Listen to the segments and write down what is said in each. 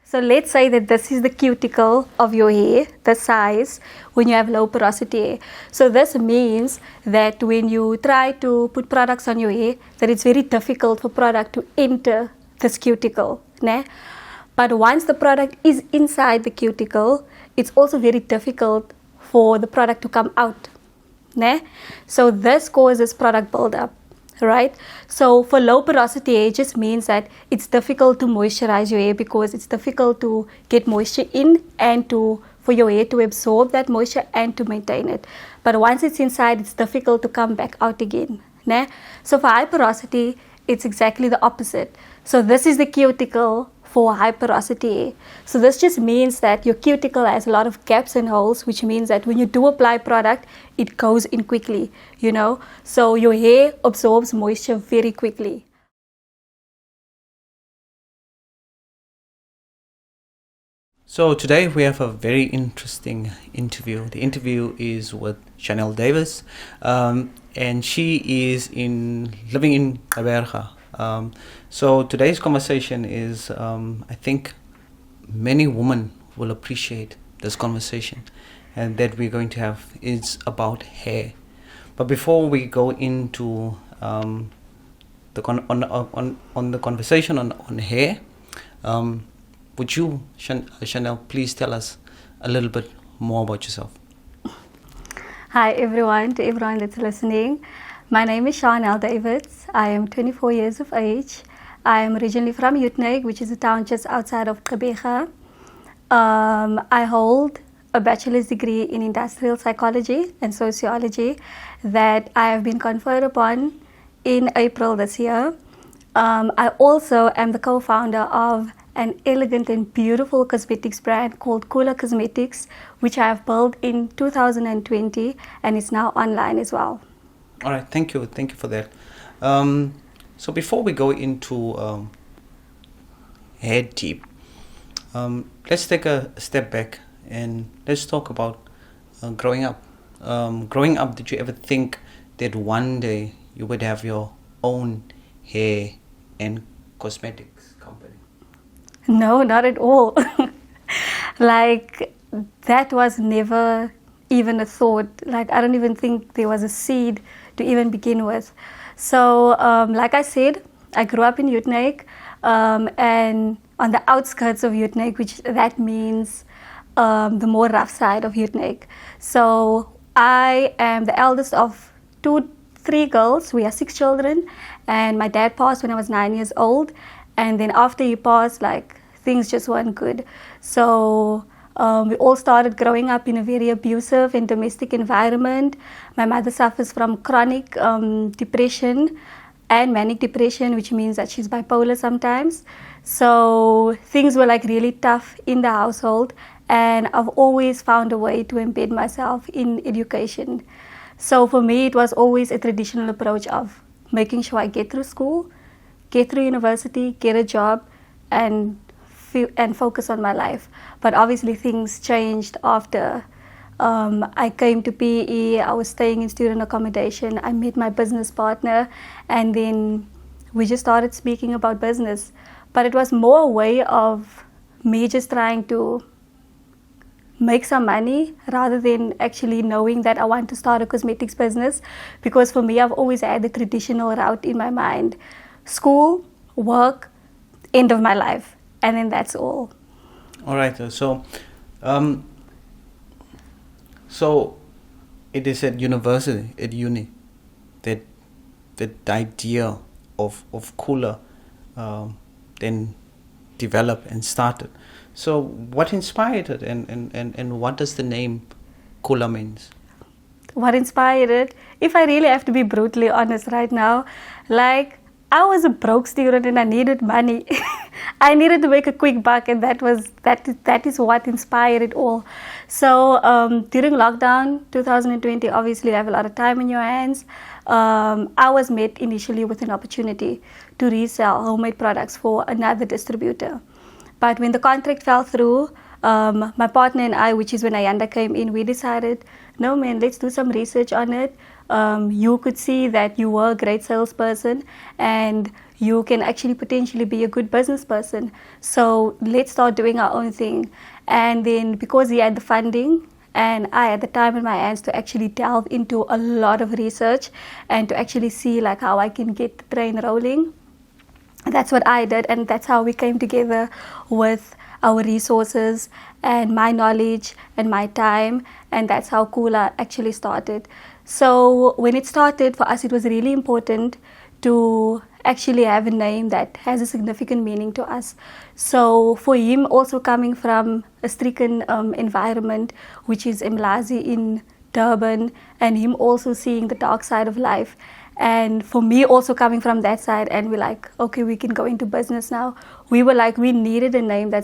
So let's say that this is the cuticle of your hair, the size, when you have low porosity hair. So this means that when you try to put products on your hair, that it's very difficult for product to enter this cuticle. Né? But once the product is inside the cuticle, it's also very difficult for the product to come out. Né? So this causes product buildup. Right? So for low porosity hair, it just means that it's difficult to moisturize your hair because it's difficult to get moisture in and for your hair to absorb that moisture and to maintain it. But once it's inside, it's difficult to come back out again. Né? So for high porosity, it's exactly the opposite. So this is the cuticle for high porosity hair. So this just means that your cuticle has a lot of gaps and holes, which means that when you do apply product, it goes in quickly, you know. So your hair absorbs moisture very quickly. So today we have a very interesting interview. The interview is with Charnelle Davids, and she is living in Aberga. So today's conversation is, I think many women will appreciate this conversation, and that we're going to have is about hair. But before we go into the conversation on hair, would you, Charnelle, please tell us a little bit more about yourself? Hi everyone, to everyone that's listening. My name is Charnelle Davids. I am 24 years of age. I am originally from Uitenhage, which is a town just outside of Abrasive. I hold a bachelor's degree in industrial psychology and sociology that I have been conferred upon in April this year. I also am the co-founder of an elegant and beautiful cosmetics brand called Khula Cosmetics, which I have built in 2020 and is now online as well. All right, thank you for that. So before we go into hair deep, let's take a step back and let's talk about growing up. Growing up, did you ever think that one day you would have your own hair and cosmetics company? No, not at all. Like, that was never even a thought. Like, I don't even think there was a seed to even begin with. So, like I said, I grew up in Uitenhage, and on the outskirts of Uitenhage, which that means the more rough side of Uitenhage. So I am the eldest of three girls. We are 6 children, and my dad passed when I was 9 years old. And then after he passed, like, things just weren't good. So we all started growing up in a very abusive and domestic environment. My mother suffers from chronic depression and manic depression, which means that she's bipolar sometimes. So things were like really tough in the household, and I've always found a way to embed myself in education. So for me, it was always a traditional approach of making sure I get through school, get through university, get a job, and focus on my life. But obviously things changed after I came to PE. I was staying in student accommodation. I met my business partner, and then we just started speaking about business. But it was more a way of me just trying to make some money rather than actually knowing that I want to start a cosmetics business, because for me, I've always had the traditional route in my mind: school, work, end of my life, and then that's all. All right. So it is at university, at uni, that the idea of Khula then developed and started. So what inspired it, and what does the name Khula means? What inspired it? If I really have to be brutally honest right now, like, I was a broke student and I needed money. I needed to make a quick buck, and that is what inspired it all. So during lockdown 2020, obviously you have a lot of time in your hands. I was met initially with an opportunity to resell homemade products for another distributor. But when the contract fell through, my partner and I, which is when Ayanda came in, we decided, no man, let's do some research on it. You could see that you were a great salesperson and you can actually potentially be a good business person. So let's start doing our own thing. And then because he had the funding and I had the time in my hands to actually delve into a lot of research and to actually see like how I can get the train rolling, that's what I did, and that's how we came together with our resources and my knowledge and my time, and that's how Khula actually started. So when it started, for us it was really important to actually have a name that has a significant meaning to us. So for him, also coming from a stricken environment, which is Mlazi in Durban, and him also seeing the dark side of life, and for me also coming from that side, and we're like, okay, we can go into business now. We were like, we needed a name that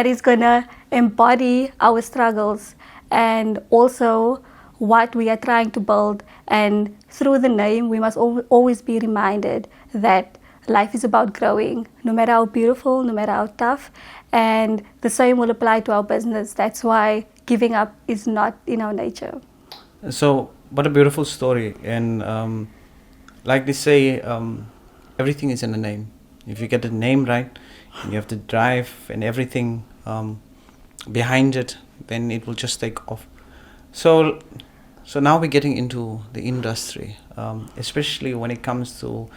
is gonna embody our struggles and also what we are trying to build. And through the name, we must always be reminded that life is about growing, no matter how beautiful, no matter how tough. And the same will apply to our business. That's why giving up is not in our nature. So, what a beautiful story. And like they say, everything is in a name. If you get the name right, and you have the drive and everything behind it, then it will just take off. So now we're getting into the industry, especially when it comes to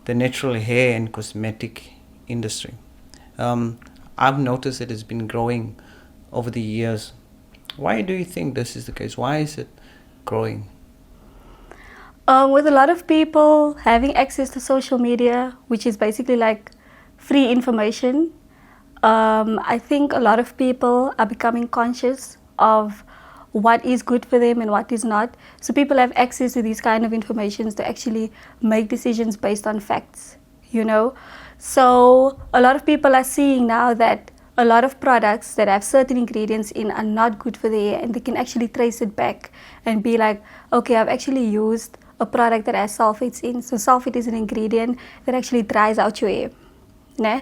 the natural hair and cosmetic industry. I've noticed it has been growing over the years. Why do you think this is the case? Why is it growing? With a lot of people having access to social media, which is basically like free information, I think a lot of people are becoming conscious of what is good for them and what is not. So people have access to these kind of informations to actually make decisions based on facts, you know. So a lot of people are seeing now that a lot of products that have certain ingredients in are not good for the hair, and they can actually trace it back and be like, okay, I've actually used a product that has sulfates in. So sulfate is an ingredient that actually dries out your hair. Nah?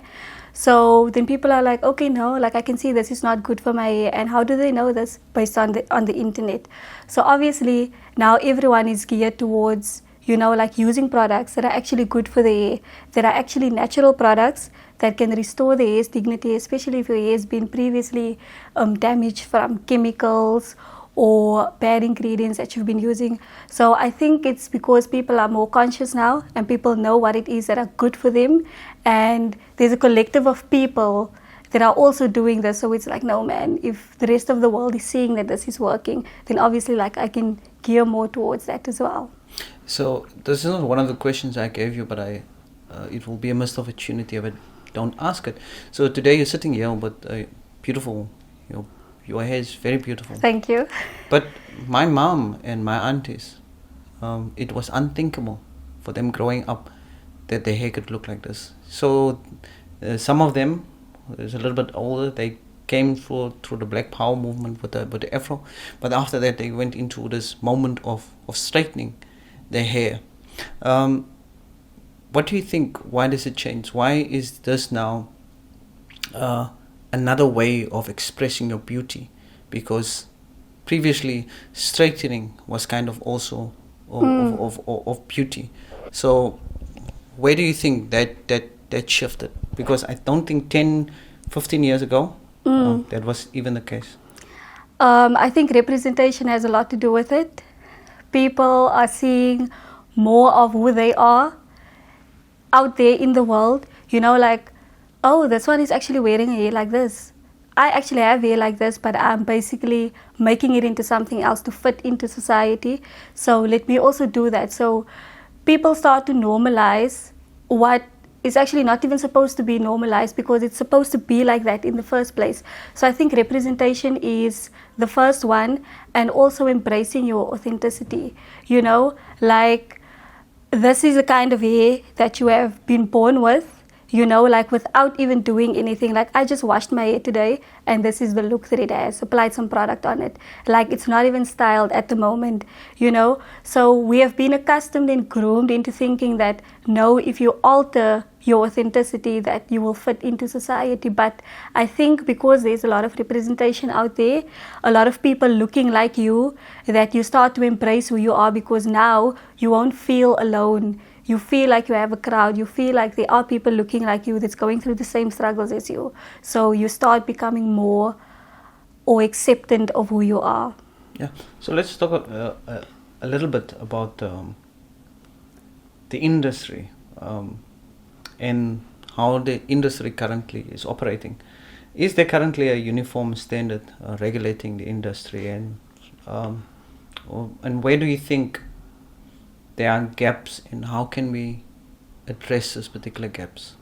So then people are like, okay, no, like I can see this is not good for my hair. And how do they know this? Based on the internet. So obviously now everyone is geared towards, you know, like using products that are actually good for the hair, that are actually natural products that can restore the hair's dignity, especially if your hair has been previously damaged from chemicals or bad ingredients that you've been using. So I think it's because people are more conscious now and people know what it is that are good for them, and there's a collective of people that are also doing this. So it's like, no man, if the rest of the world is seeing that this is working, then obviously like I can gear more towards that as well. So this is not one of the questions I gave you, but it will be a missed opportunity if I don't ask it. So today you're sitting here with a beautiful, your hair is very beautiful. Thank you. But my mom and my aunties, it was unthinkable for them growing up that their hair could look like this. So some of them is a little bit older. They came through the Black Power movement with the afro, but after that they went into this moment of straightening their hair. What do you think? Why does it change? Why is this now another way of expressing your beauty? Because previously straightening was kind of also of beauty. So where do you think that shifted? Because I don't think 10-15 years ago that was even the case. I think representation has a lot to do with it. People are seeing more of who they are out there in the world, you know, like, oh, this one is actually wearing hair like this. I actually have hair like this, but I'm basically making it into something else to fit into society. So let me also do that. So people start to normalize what is actually not even supposed to be normalized, because it's supposed to be like that in the first place. So I think representation is the first one, and also embracing your authenticity, you know, like, this is a kind of hair that you have been born with. you know, like without even doing anything. Like I just washed my hair today and this is the look that it has. Applied some product on it. Like it's not even styled at the moment, you know. So we have been accustomed and groomed into thinking that no, if you alter your authenticity that you will fit into society. But I think because there's a lot of representation out there, a lot of people looking like you, that you start to embrace who you are, because now you won't feel alone. You feel like you have a crowd. You feel like there are people looking like you that's going through the same struggles as you. So you start becoming more or acceptant of who you are. Yeah. So let's talk a little bit about the industry and how the industry currently is operating. Is there currently a uniform standard regulating the industry, and where do you think there are gaps, and how can we address those particular gaps?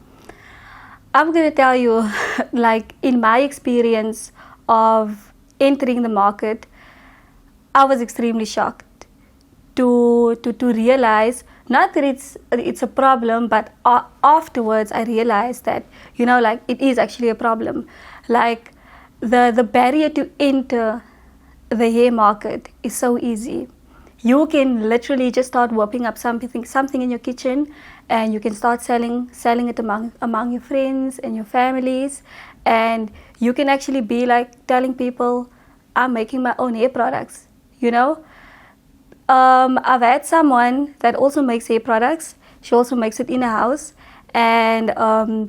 I'm going to tell you, like in my experience of entering the market, I was extremely shocked to realize, not that it's a problem, but afterwards I realized that, you know, like it is actually a problem. Like the barrier to enter the hair market is so easy. You can literally just start whipping up something in your kitchen, and you can start selling it among your friends and your families, and you can actually be like telling people, I'm making my own hair products, you know. I've had someone that also makes hair products. She also makes it in a house, and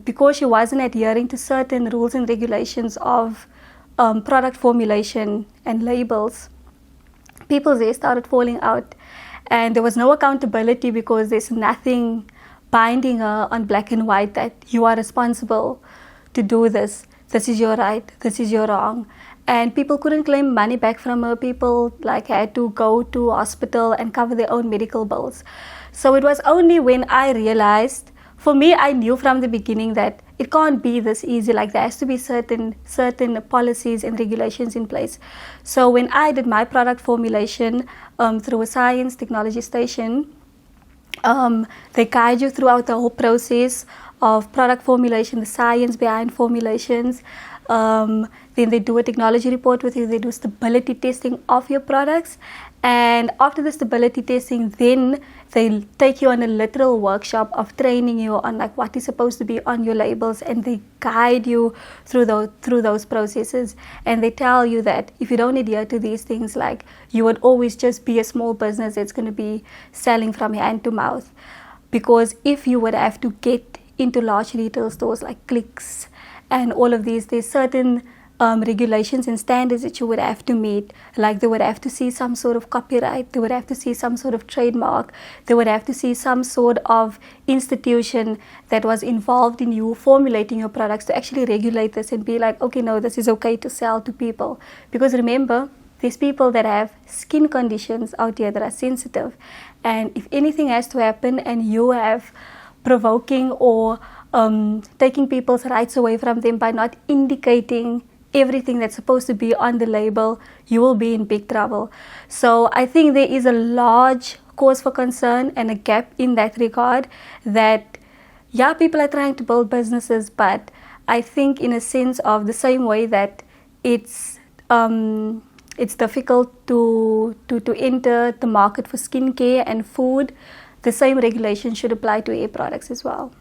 because she wasn't adhering to certain rules and regulations of product formulation and labels, people's hair started falling out, and there was no accountability because there's nothing binding her on black and white that you are responsible to do this. This is your right. This is your wrong. And people couldn't claim money back from her. People like had to go to hospital and cover their own medical bills. So it was only when I realized, for me, I knew from the beginning that it can't be this easy. Like there has to be certain policies and regulations in place. So when I did my product formulation through a science technology station, they guide you throughout the whole process of product formulation, the science behind formulations. Then they do a technology report with you. They do stability testing of your products. And after the stability testing, then they take you on a literal workshop of training you on like what is supposed to be on your labels, and they guide you through those processes. And they tell you that if you don't adhere to these things, like you would always just be a small business that's going to be selling from hand to mouth. Because if you would have to get into large retail stores like Clicks and all of these, there's certain regulations and standards that you would have to meet. Like they would have to see some sort of copyright, they would have to see some sort of trademark, they would have to see some sort of institution that was involved in you formulating your products to actually regulate this and be like, okay, no, this is okay to sell to people. Because remember, there's people that have skin conditions out here that are sensitive, and if anything has to happen and you have provoking or taking people's rights away from them by not indicating everything that's supposed to be on the label, you will be in big trouble. So I think there is a large cause for concern and a gap in that regard, that yeah, people are trying to build businesses, but I think in a sense of the same way that it's difficult to enter the market for skincare and food, the same regulation should apply to hair products as well.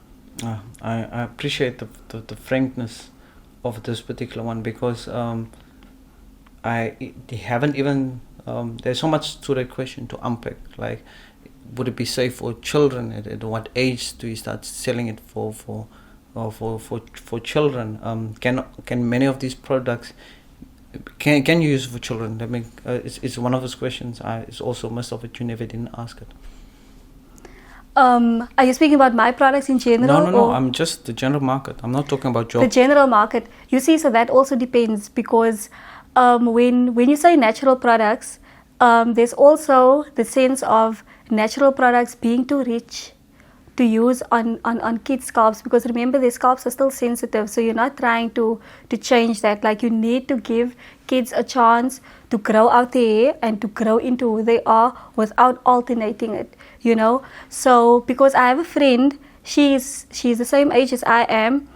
I appreciate the frankness of this particular one, because they haven't even there's so much to that question to unpack. Like, would it be safe for children? At what age do you start selling it for children? Can many of these products can you use for children? I mean, it's one of those questions. It's also most of it you never didn't ask it. Are you speaking about my products in general? No. I'm just the general market. I'm not talking about jobs. The general market. You see, so that also depends, because when you say natural products, there's also the sense of natural products being too rich to use on kids' scalps, because remember, their scalps are still sensitive, so you're not trying to change that. Like, you need to give kids a chance to grow out their hair and to grow into who they are without alternating it, you know. So because I have a friend She's the same age as I am.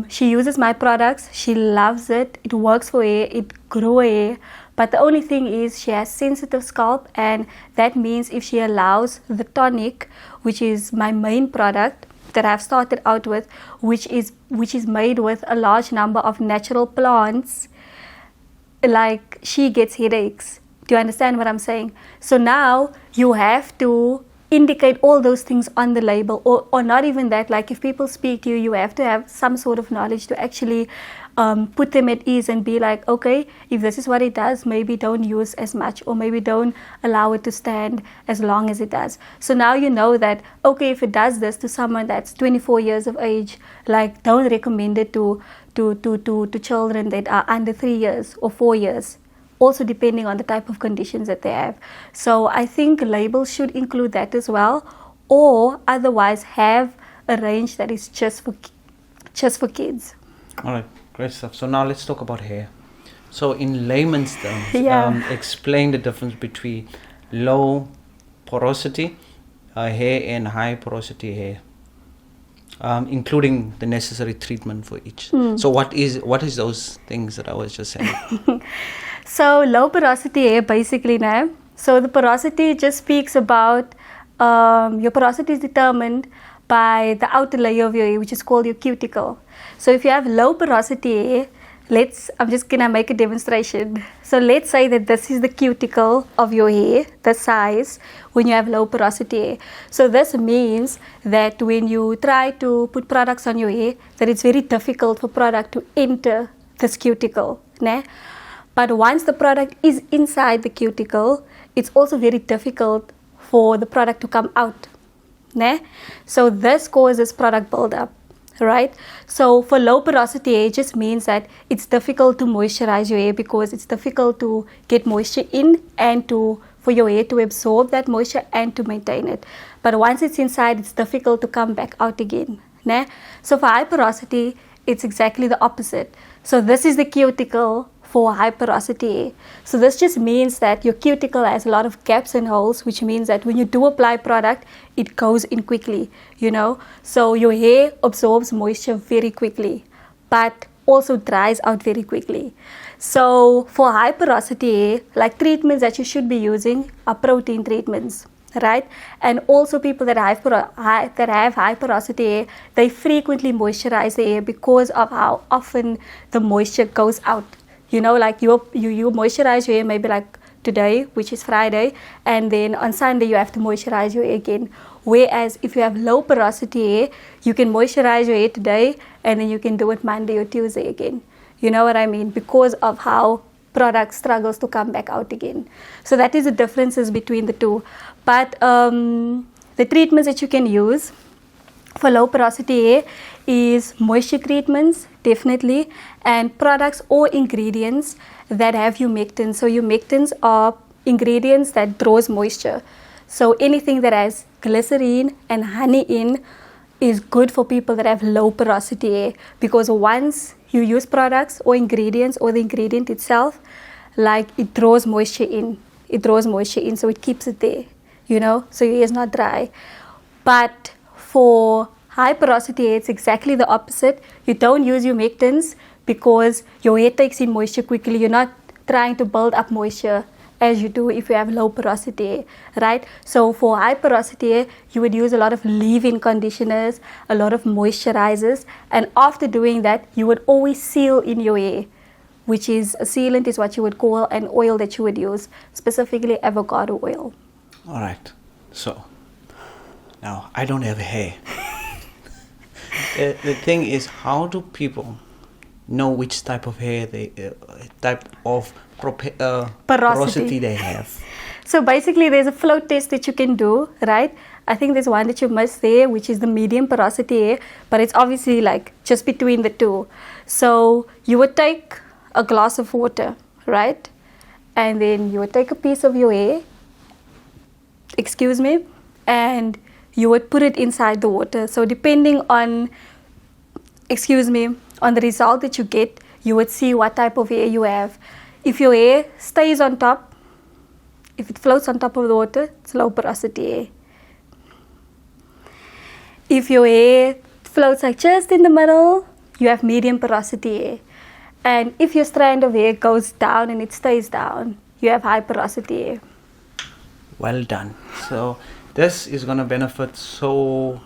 She uses my products. She loves it. It works for her. It grew her hair. But the only thing is she has sensitive scalp, and that means if she allows the tonic, which is my main product that I've started out with, which is made with a large number of natural plants, like, she gets headaches. Do you understand what I'm saying? So now you have to indicate all those things on the label, or not even that. Like, if people speak to you, you have to have some sort of knowledge to actually put them at ease and be like, okay, if this is what it does, maybe don't use as much, or maybe don't allow it to stand as long as it does. So now you know that, okay, if it does this to someone that's 24 years of age, like, don't recommend it to children that are under 3 years or 4 years, also depending on the type of conditions that they have. So I think labels should include that as well, or otherwise have a range that is just for kids. All right, great stuff. So now let's talk about hair. So in layman's terms, explain the difference between low porosity hair and high porosity hair, including the necessary treatment for each. So what is those things that I was just saying? So low porosity hair, basically, now, so the porosity just speaks about your porosity is determined by the outer layer of your hair, which is called your cuticle. So if you have low porosity hair, I'm just gonna make a demonstration. So let's say that this is the cuticle of your hair, the size, when you have low porosity hair. So this means that when you try to put products on your hair, that it's very difficult for product to enter this cuticle. Né? But once the product is inside the cuticle, it's also very difficult for the product to come out. Né? So this causes product buildup, right? So for low porosity hair, it just means that it's difficult to moisturize your hair, because it's difficult to get moisture in and for your hair to absorb that moisture and to maintain it. But once it's inside, it's difficult to come back out again. Né? So for high porosity, it's exactly the opposite. So this is the cuticle for high porosity hair. So this just means that your cuticle has a lot of gaps and holes, which means that when you do apply product, it goes in quickly, So your hair absorbs moisture very quickly, but also dries out very quickly. So for high porosity hair, like, treatments that you should be using are protein treatments, right? And also people that have high porosity hair, they frequently moisturize their hair because of how often the moisture goes out. Like, you moisturize your hair maybe like today, which is Friday, and then on Sunday you have to moisturize your hair again. Whereas if you have low porosity hair, you can moisturize your hair today, and then you can do it Monday or Tuesday again. You know what I mean? Because of how product struggles to come back out again. So that is the differences between the two. But the treatments that you can use for low porosity hair is moisture treatments, definitely, and products or ingredients that have humectants. So humectants are ingredients that draws moisture. So anything that has glycerine and honey in is good for people that have low porosity hair, because once you use products or ingredients, or the ingredient itself, like, it draws moisture in. So it keeps it there, so your hair is not dry. But for high porosity hair, it's exactly the opposite. You don't use humectants because your hair takes in moisture quickly. You're not trying to build up moisture as you do if you have low porosity hair, right? So for high porosity hair, you would use a lot of leave-in conditioners, a lot of moisturizers, and after doing that, you would always seal in your hair, which is a sealant is what you would call an oil that you would use, specifically avocado oil. All right. So now I don't have hair. The thing is, how do people know which type of hair porosity they have? So basically, there's a float test that you can do, right? I think there's one that you must there, which is the medium porosity hair, but it's obviously like just between the two. So you would take a glass of water, right? And then you would take a piece of your hair, and you would put it inside the water. So depending on, on the result that you get, you would see what type of hair you have. If your hair stays on top, if it floats on top of the water, it's low porosity hair. If your hair floats like just in the middle, you have medium porosity hair. And if your strand of hair goes down and it stays down, you have high porosity hair. Well done. So this is going to benefit so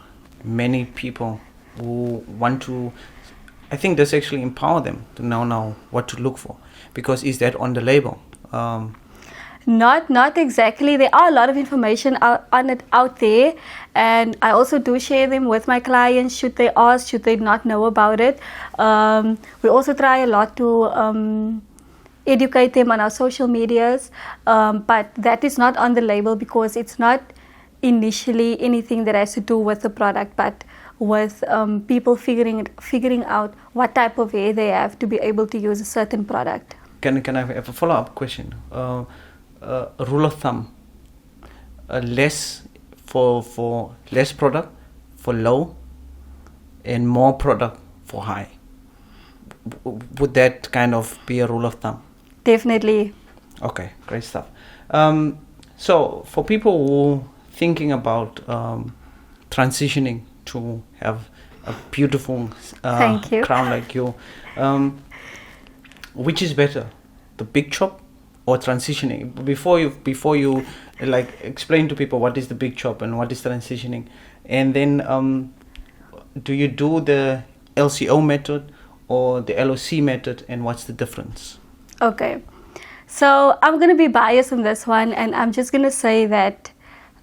many people who want to. I think this actually empower them to know what to look for, because is that on the label? Not exactly. There are a lot of information out there, and I also do share them with my clients should they ask, should they not know about it. We also try a lot to educate them on our social medias, but that is not on the label because it's not initially anything that has to do with the product, but with people figuring out what type of hair they have to be able to use a certain product. Can I have a follow-up question? A rule of thumb, less for less product for low and more product for high. Would that kind of be a rule of thumb? Definitely. Okay, great stuff. So for people who thinking about transitioning to have a beautiful crown like you, which is better, the big chop or transitioning? Before you like explain to people what is the big chop and what is transitioning, and then do you do the LCO method or the LOC method, and what's the difference? Okay, so I'm going to be biased on this one, and I'm just going to say that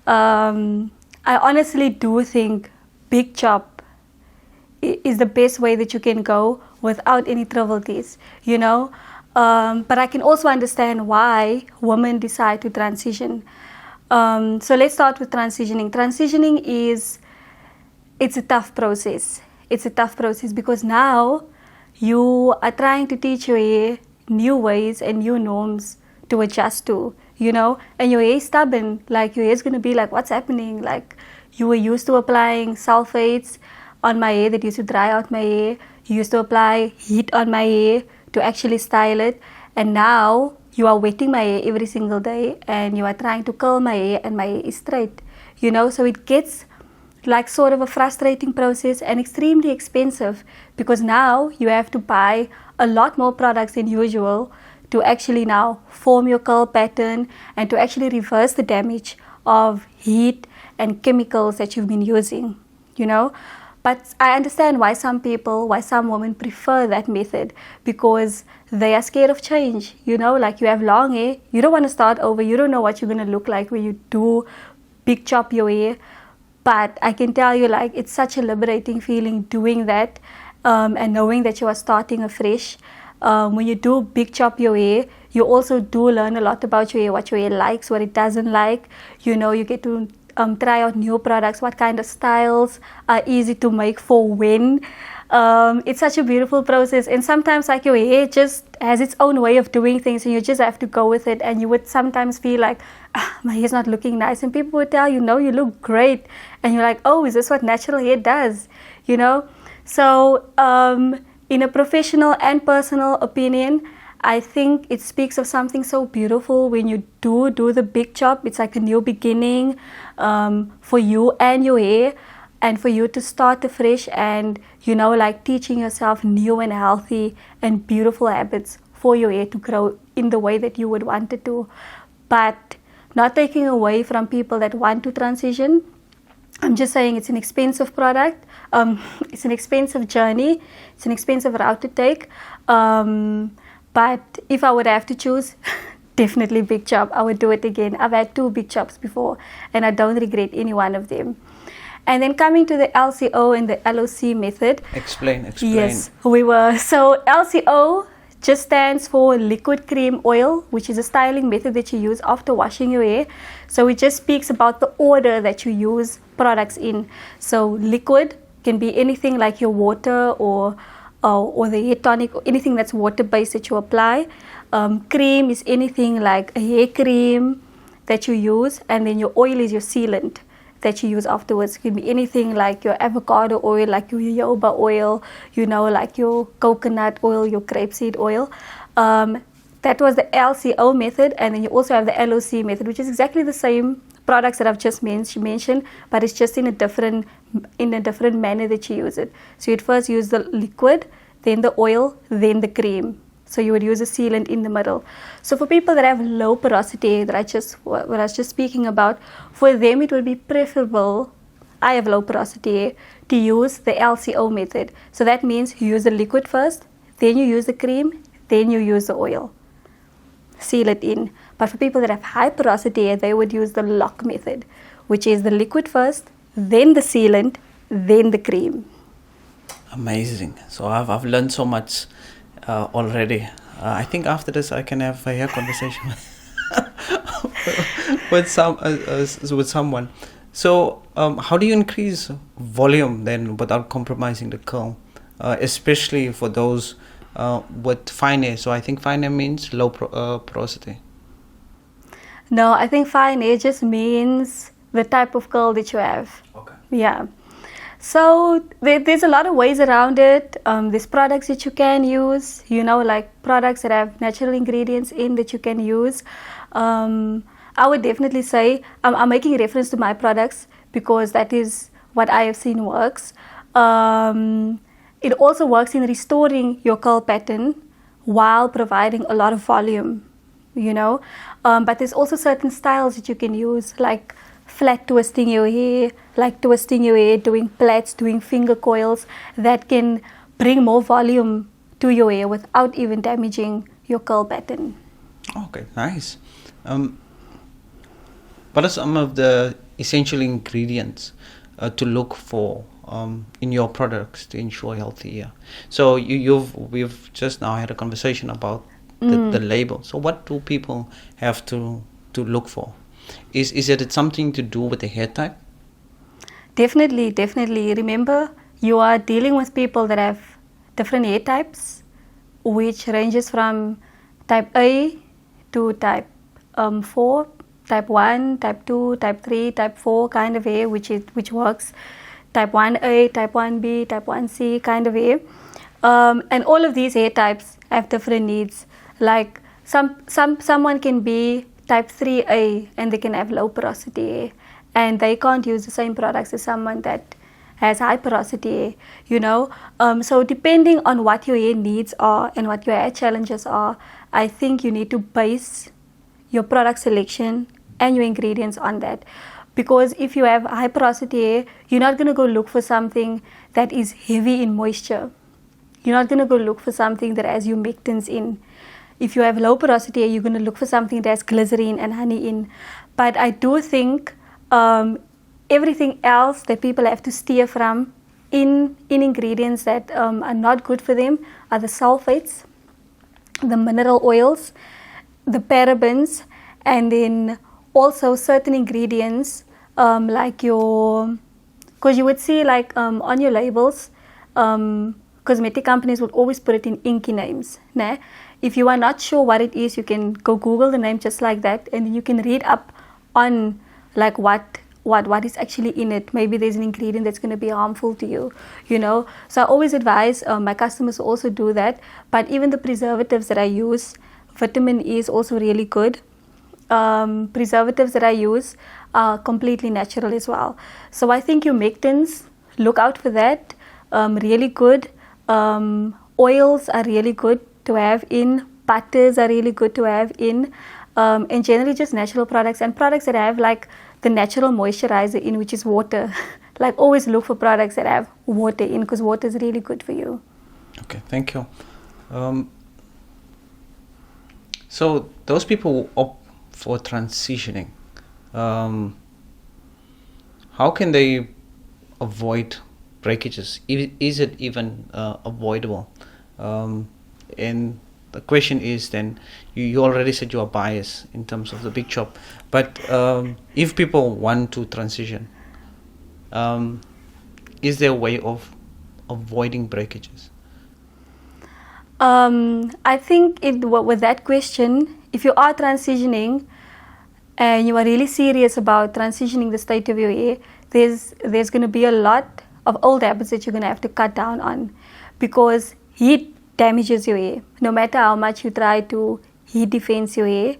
I honestly do think big chop is the best way that you can go without any trivialities, you know. But I can also understand why women decide to transition. So let's start with transitioning. Transitioning it's a tough process. It's a tough process because now you are trying to teach your hair new ways and new norms to adjust to, you know, and your hair is stubborn. Like your hair is going to be like, what's happening? Like you were used to applying sulfates on my hair that used to dry out my hair. You used to apply heat on my hair to actually style it, and now you are wetting my hair every single day and you are trying to curl my hair and my hair is straight, you know. So it gets like sort of a frustrating process and extremely expensive because now you have to buy a lot more products than usual to actually now form your curl pattern and to actually reverse the damage of heat and chemicals that you've been using, you know. But I understand why some women prefer that method, because they are scared of change, you know. Like you have long hair, you don't want to start over, you don't know what you're going to look like when you do big chop your hair. But I can tell you, like, it's such a liberating feeling doing that and knowing that you are starting afresh. When you do big chop your hair, you also do learn a lot about your hair, what your hair likes, what it doesn't like. You know, you get to try out new products, what kind of styles are easy to make for when. It's such a beautiful process, and sometimes like your hair just has its own way of doing things and you just have to go with it, and you would sometimes feel like my hair's not looking nice, and people would tell you, no, you look great, and you're like, oh, is this what natural hair does, you know? So in a professional and personal opinion, I think it speaks of something so beautiful when you do the big chop. It's like a new beginning for you and your hair, and for you to start afresh and, you know, like teaching yourself new and healthy and beautiful habits for your hair to grow in the way that you would want it to. But not taking away from people that want to transition. I'm just saying it's an expensive product. It's an expensive journey. It's an expensive route to take. But if I would have to choose, definitely big chop. I would do it again. I've had 2 big chops before, and I don't regret any one of them. And then coming to the LCO and the LOC method. Explain. Yes, so LCO just stands for liquid cream oil, which is a styling method that you use after washing your hair. So it just speaks about the order that you use products in. So liquid can be anything like your water or the hair tonic, or anything that's water-based that you apply. Cream is anything like a hair cream that you use, and then your oil is your sealant that you use afterwards. It can be anything like your avocado oil, like your jojoba oil, you know, like your coconut oil, your grapeseed oil. That was the LCO method, and then you also have the LOC method, which is exactly the same products that I've just mentioned, but it's just in a different manner that you use it. So you'd first use the liquid, then the oil, then the cream. So you would use a sealant in the middle. So for people that have low porosity, what I was just speaking about, for them it would be preferable, I have low porosity, to use the LCO method. So that means you use the liquid first, then you use the cream, then you use the oil. Seal it in. But for people that have high porosity, they would use the lock method, which is the liquid first, then the sealant, then the cream. Amazing. So I've learned so much already. I think after this I can have a hair conversation with someone. So how do you increase volume then without compromising the curl, especially for those with fine hair? So I think fine hair means low porosity. No, I think fine hair just means the type of curl that you have. Okay. Yeah. So there's a lot of ways around it. There's products that you can use, like products that have natural ingredients in that you can use. I would definitely say, I'm making reference to my products because that is what I have seen works. It also works in restoring your curl pattern while providing a lot of volume, But there's also certain styles that you can use, like flat twisting your hair, doing plaits, doing finger coils, that can bring more volume to your hair without even damaging your curl pattern. Okay, nice. What are some of the essential ingredients to look for in your products to ensure healthy hair? So we've just now had a conversation about the label. So what do people have to look for? Is it something to do with the hair type? Definitely. Remember, you are dealing with people that have different hair types, which ranges from type A to type 4, type 1, type 2, type 3, type 4 kind of hair, which works. Type 1A, type 1B, type 1C kind of hair. And all of these hair types have different needs. Like someone can be type 3A and they can have low porosity and they can't use the same products as someone that has high porosity, So depending on what your hair needs are and what your hair challenges are, I think you need to base your product selection and your ingredients on that. Because if you have high porosity hair, you're not going to go look for something that is heavy in moisture. You're not going to go look for something that has humectants in. If you have low porosity, you're going to look for something that has glycerin and honey in. But I do think everything else that people have to steer from in ingredients that are not good for them are the sulfates, the mineral oils, the parabens, and then also certain ingredients because you would see on your labels, cosmetic companies would always put it in inky names. Nah? If you are not sure what it is, you can go Google the name just like that, and then you can read up on what is actually in it. Maybe there's an ingredient that's going to be harmful to you, So I always advise my customers to also do that. But even the preservatives that I use, vitamin E is also really good. Preservatives that I use are completely natural as well. So I think humectants, look out for that. Really good. Oils are really good to have in. Butters are really good to have in. And generally just natural products and products that have the natural moisturizer in, which is water. Always look for products that have water in, because water is really good for you. Okay, thank you. So those people who opt for transitioning, how can they avoid breakages? Is it even avoidable? And the question is then, you already said you are biased in terms of the big chop, but if people want to transition, is there a way of avoiding breakages? I think with that question, if you are transitioning and you are really serious about transitioning the state of your hair, there's going to be a lot of old habits that you're going to have to cut down on, because heat damages your hair. No matter how much you try to heat defense your hair,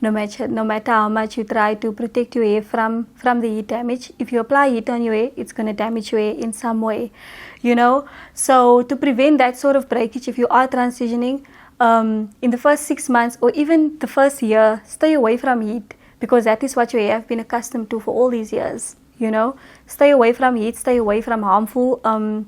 no matter how much you try to protect your hair from the heat damage. If you apply heat on your hair, it's going to damage your hair in some way, you know. So to prevent that sort of breakage, if you are transitioning, in the first 6 months or even the first year, stay away from heat, because that is what your hair have been accustomed to for all these years, you know. Stay away from heat, stay away from harmful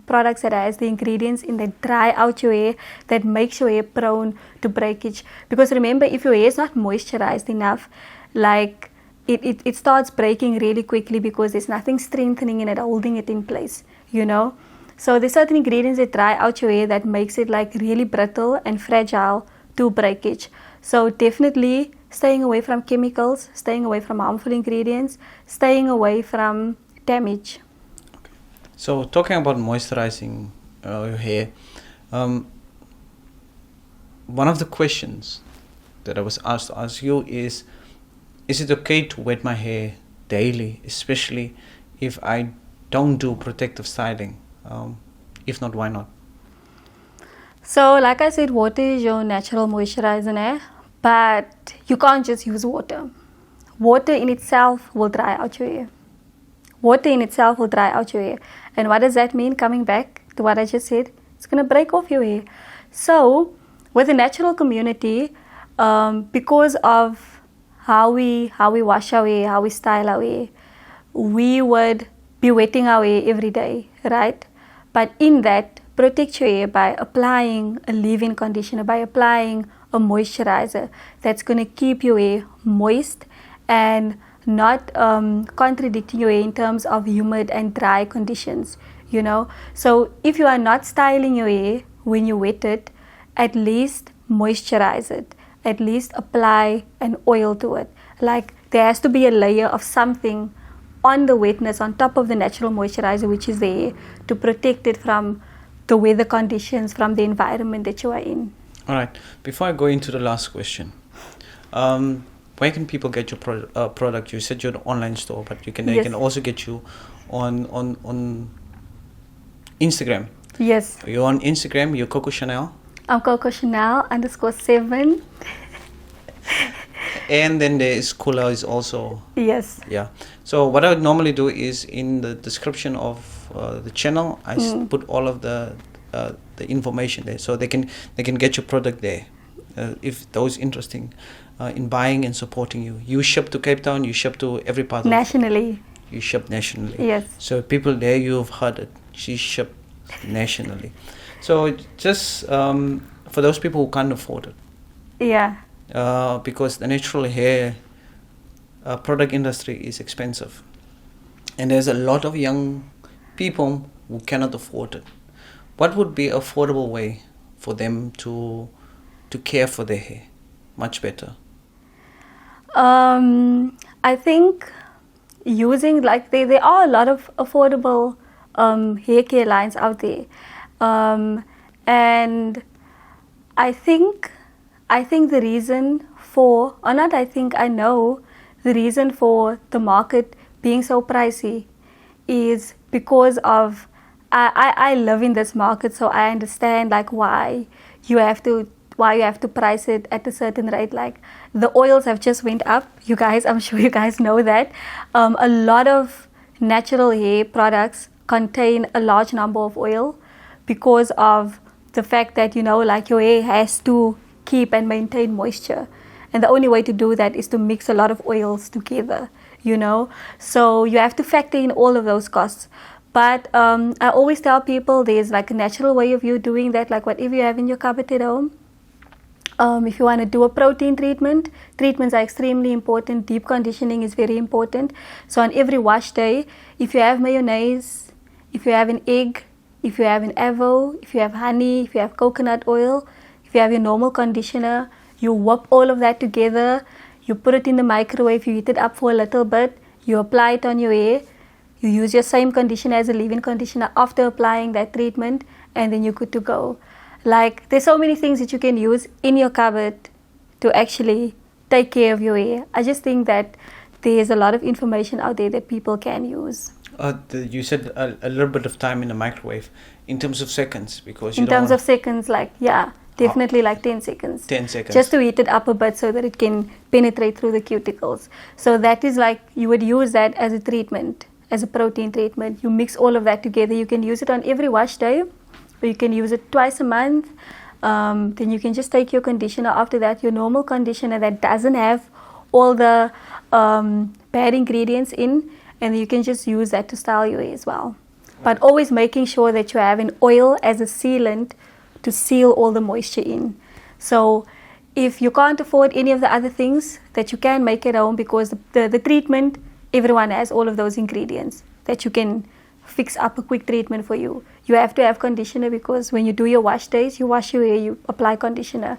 products that has the ingredients in that dry out your hair, that makes your hair prone to breakage. Because remember, if your hair is not moisturized enough, like it starts breaking really quickly, because there's nothing strengthening in it, holding it in place, you know. So there's certain ingredients that dry out your hair that makes it like really brittle and fragile to breakage. So definitely staying away from chemicals, staying away from harmful ingredients, staying away from damage. Okay. So talking about moisturizing your hair, one of the questions that I was asked to ask you is it okay to wet my hair daily, especially if I don't do protective styling? If not, why not? So like I said, water is your natural moisturizer, eh? But you can't just use water. Water in itself will dry out your hair. Water in itself will dry out your hair. And what does that mean? Coming back to what I just said, it's going to break off your hair. So with the natural community, because of how we wash our hair, how we style our hair, we would be wetting our hair every day, right? But in that, protect your hair by applying a leave-in conditioner, by applying a moisturizer that's going to keep your hair moist and not contradicting your hair in terms of humid and dry conditions, you know. So if you are not styling your hair when you wet it, at least moisturize it, at least apply an oil to it. Like there has to be a layer of something on the wetness on top of the natural moisturizer which is there to protect it from the weather conditions, from the environment that you are in. All right. Before I go into the last question, where can people get your product? You said you're an online store, but they can also get you on Instagram. Yes. You're on Instagram. You're Coco Charnelle. I'm Coco Charnelle _7. And then there is Khula is also. Yes. Yeah. So what I would normally do is in the description of the channel, I put all of the information there, so they can get your product there. If those interesting in buying and supporting you. You ship to Cape Town. You ship to every part. Nationally. You ship nationally. Yes. So people there, you've heard it. She shipped nationally. So just for those people who can't afford it. Yeah. Because the natural hair product industry is expensive, and there's a lot of young people who cannot afford it. What would be an affordable way for them to care for their hair much better? I think using, like, there are a lot of affordable hair care lines out there, and I think the reason for, or not I think, I know the reason for the market being so pricey is because of, I live in this market, so I understand like why you have to price it at a certain rate. Like the oils have just went up, you guys, I'm sure you guys know that. A lot of natural hair products contain a large number of oil because of the fact that, you know, like your hair has to keep and maintain moisture, and the only way to do that is to mix a lot of oils together, you know. So you have to factor in all of those costs. But I always tell people there's like a natural way of you doing that, like whatever you have in your cupboard at home. If you want to do a protein treatments are extremely important. Deep conditioning is very important. So on every wash day, if you have mayonnaise, if you have an egg, if you have an avo, if you have honey, if you have coconut oil, if you have your normal conditioner, you whip all of that together, you put it in the microwave, you heat it up for a little bit, you apply it on your hair, you use your same conditioner as a leave-in conditioner after applying that treatment, and then you're good to go. Like, there's so many things that you can use in your cupboard to actually take care of your hair. I just think that there's a lot of information out there that people can use. You said a little bit of time in the microwave in terms of seconds, because in terms of seconds, like, yeah, Definitely like 10 seconds. 10 seconds. Just to heat it up a bit so that it can penetrate through the cuticles. So that is like, you would use that as a treatment, as a protein treatment. You mix all of that together. You can use it on every wash day, or you can use it twice a month. Then you can just take your conditioner after that, your normal conditioner that doesn't have all the bad ingredients in, and you can just use that to style your hair as well. But always making sure that you have an oil as a sealant to seal all the moisture in. So if you can't afford any of the other things, that you can make at home, because the treatment, everyone has all of those ingredients that you can fix up a quick treatment for you. You have to have conditioner, because when you do your wash days, you wash your hair, you apply conditioner.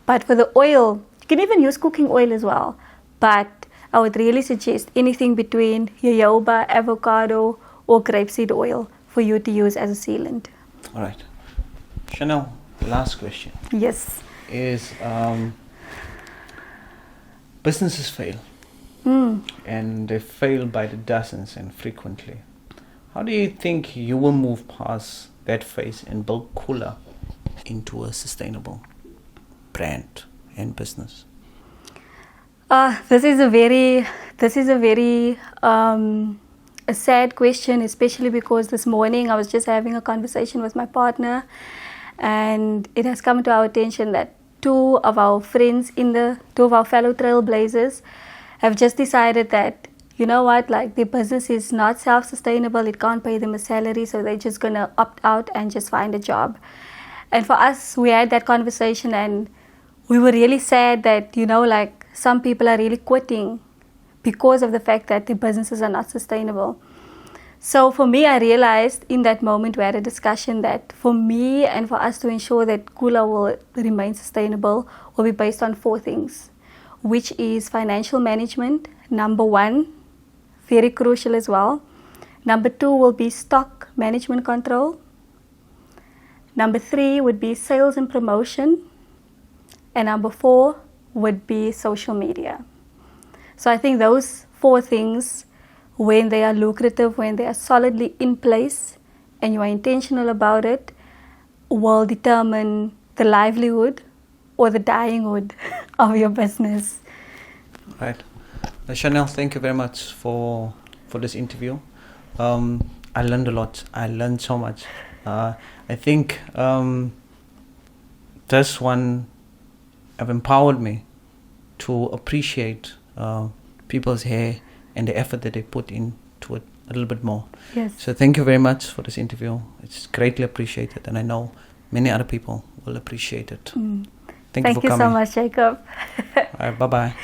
But for the oil, you can even use cooking oil as well. But I would really suggest anything between jojoba, avocado, or grapeseed oil for you to use as a sealant. All right. Charnelle, last question. Yes. Is businesses fail. And they fail by the dozens and frequently. How do you think you will move past that phase and build Khula into a sustainable brand and business? This is a very a sad question, especially because this morning I was just having a conversation with my partner, and it has come to our attention that two of our fellow trailblazers have just decided that, you know what, like, their business is not self-sustainable, it can't pay them a salary, so they're just gonna opt out and just find a job. And for us, we had that conversation and we were really sad that, you know, like, some people are really quitting because of the fact that their businesses are not sustainable. So for me, I realized in that moment, we had a discussion that for me and for us to ensure that Khula will remain sustainable will be based on 4 things, which is financial management, number 1, very crucial as well. Number 2 will be stock management control. Number 3 would be sales and promotion. And number 4 would be social media. So I think those 4 things, when they are lucrative, when they are solidly in place, and you are intentional about it, will determine the livelihood or the dyinghood of your business. Right. Charnelle, thank you very much for this interview. I learned a lot. I learned so much. I think this one have empowered me to appreciate people's hair and the effort that they put into it a little bit more. Yes. So thank you very much for this interview. It's greatly appreciated, and I know many other people will appreciate it. Thank you so much, Jacob. All right, bye-bye.